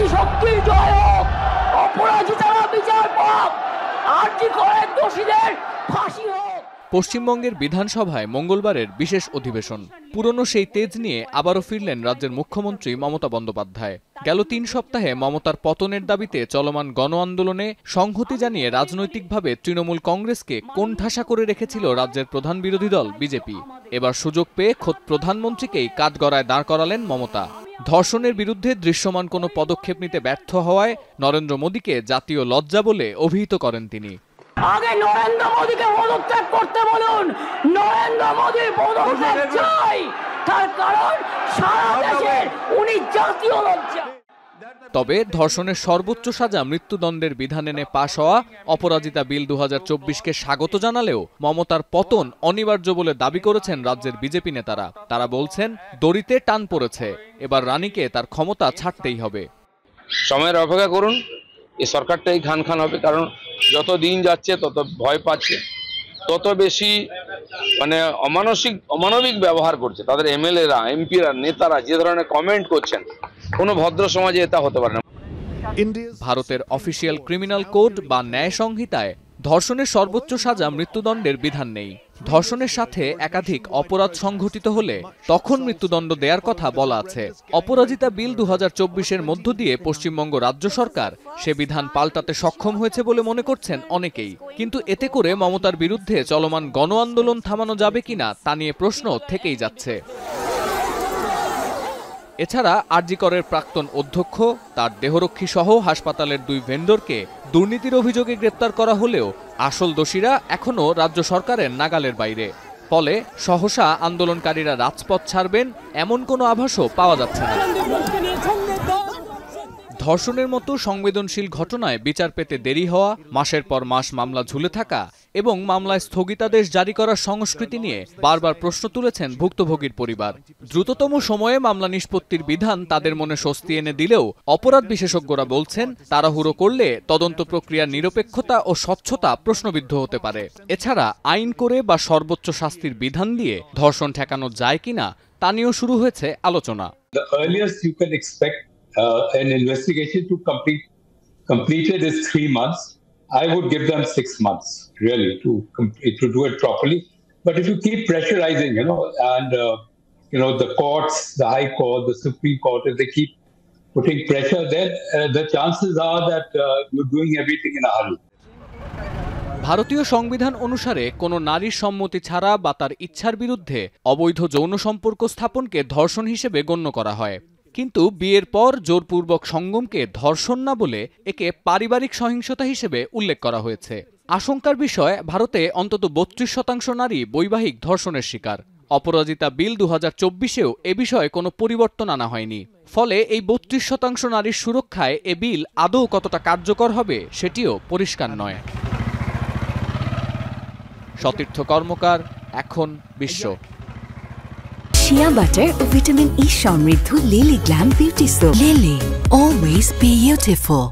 নারী শক্তির জয় হোক, অপরাজিতারা বিচার পাক, আরজি করের দোষীদের ফাঁসি হোক। পশ্চিমবঙ্গের বিধানসভায় মঙ্গলবারের বিশেষ অধিবেশন। পুরনো সেই তেজ নিয়ে আবারও ফিরলেন রাজ্যের মুখ্যমন্ত্রী মমতা বন্দ্যোপাধ্যায়। গেল ৩ সপ্তাহে মমতার পতনের দাবিতে চলমান গণ আন্দোলনে সংহতি জানিয়ে রাজনৈতিকভাবে তৃণমূল কংগ্রেসকে কোণঠাসা করে রেখেছিল রাজ্যের প্রধান বিরোধী দল বিজেপি। এবার সুযোগ পেয়ে খোদ প্রধানমন্ত্রীকেই কাঠগড়ায় দাঁড় করালেন মমতা। ধর্ষণের বিরুদ্ধে দৃশ্যমান কোনো পদক্ষেপ নিতে ব্যর্থ হওয়ায় নরেন্দ্র মোদীকে জাতীয় লজ্জা বলে অভিহিত করেন তিনি। আগে নরেন্দ্র মোদীকে পদত্যাগ করতে বলুন, নরেন্দ্র মোদীর পদত্যাগ চাই, তার কারণ সারা দেশের উনি জাতীয় লজ্জা। তবে ধর্ষণের সর্বোচ্চ সাজা মৃত্যুদণ্ডের বিধান এনে পাশ হওয়া অপরাজিতা বিল ২০২৪কে স্বাগত জানালেও মমতার পতন অনিবার্য বলে দাবি করেছেন রাজ্যের বিজেপি নেতারা। তারা বলছেন দড়িতে টান পড়েছে, এবার রানীকে তার ক্ষমতা ছাড়তেই হবে। সময়ের অপেক্ষা করুন, এই সরকারটাই খান খান হবে, কারণ যত দিন যাচ্ছে তত ভয় পাচ্ছে, তত বেশি অমানবিক ব্যবহার করছে। তাদের এমএলএরা, এমপিরা, নেতারা যে ধরনের কমেন্ট করছেন, কোনো ভদ্র সমাজে এটা হতে পারে না। ভারতের অফিসিয়াল ক্রিমিনাল কোড বা ন্যায় সংহিতায় ধর্ষণের সর্বোচ্চ সাজা মৃত্যুদণ্ডের বিধান নেই। ধর্ষণের সাথে একাধিক অপরাধ সংঘটিত হলে তখন মৃত্যুদণ্ড দেওয়ার কথা বলা আছে। অপরাজিতা বিল ২০২৪-এর মধ্য দিয়ে পশ্চিমবঙ্গ রাজ্য সরকার সে বিধান পাল্টাতে সক্ষম হয়েছে বলে মনে করছেন অনেকেই। কিন্তু এতে করে মমতার বিরুদ্ধে চলমান গণ আন্দোলন থামানো যাবে কিনা তা নিয়ে প্রশ্ন থেকেই যাচ্ছে। এছাড়া আরজি করের প্রাক্তন অধ্যক্ষ, তার দেহরক্ষী সহ হাসপাতালের 2 ভেন্ডরকে দুর্নীতির অভিযোগে গ্রেপ্তার করা হলেও আসল দোষীরা এখনও রাজ্য সরকারের নাগালের বাইরে। ফলে সহসা আন্দোলনকারীরা রাজপথ ছাড়বেন এমন কোনো আভাসও পাওয়া যাচ্ছে না। ধর্ষণের মতো সংবেদনশীল ঘটনায় বিচার পেতে দেরি হওয়া, মাসের পর মাস মামলা ঝুলে থাকা এবং মামলায় স্থগিতাদেশ জারি করার সংস্কৃতি নিয়ে বারবার প্রশ্ন তুলেছেন ভুক্তভোগীর পরিবার। দ্রুততম সময়ে মামলা নিষ্পত্তির বিধান তাদের মনে স্বস্তি এনে দিলেও অপরাধ বিশেষজ্ঞরা বলছেন তাড়াহুড়ো করলে তদন্ত প্রক্রিয়ার নিরপেক্ষতা ও স্বচ্ছতা প্রশ্নবিদ্ধ হতে পারে। এছাড়া আইন করে বা সর্বোচ্চ শাস্তির বিধান দিয়ে ধর্ষণ ঠেকানো যায় কিনা তা নিয়েও শুরু হয়েছে আলোচনা। An investigation to completed is 3 months. I would give them 6 months really to do it properly. But if you keep pressurizing, and the courts, the High Court, the Supreme Court, if they keep putting pressure, then the chances are that you're doing everything in a hurry. ভারতীয় সংবিধান অনুসারে কোনো নারীর সম্মতি ছাড়া বা তার ইচ্ছার বিরুদ্ধে অবৈধ যৌন সম্পর্ক স্থাপনকে ধর্ষণ হিসেবে গণ্য করা হয়। কিন্তু বিয়ের পর জোরপূর্বক সঙ্গমকে ধর্ষণ না বলে একে পারিবারিক সহিংসতা হিসেবে উল্লেখ করা হয়েছে। আশঙ্কার বিষয়, ভারতে অন্তত ৩২% নারী বৈবাহিক ধর্ষণের শিকার। অপরাজিতা বিল ২০২৪-এও এ বিষয়ে কোনো পরিবর্তন আনা হয়নি। ফলে এই ৩২% নারীর সুরক্ষায় এ বিল আদৌ কতটা কার্যকর হবে সেটিও পরিষ্কার নয়। সতীর্থ কর্মকার, এখন বিশ্ব। শিয়া বাটার ও ভিটামিন ই সমৃদ্ধ lily glam beauty soap. Lily, always beautiful.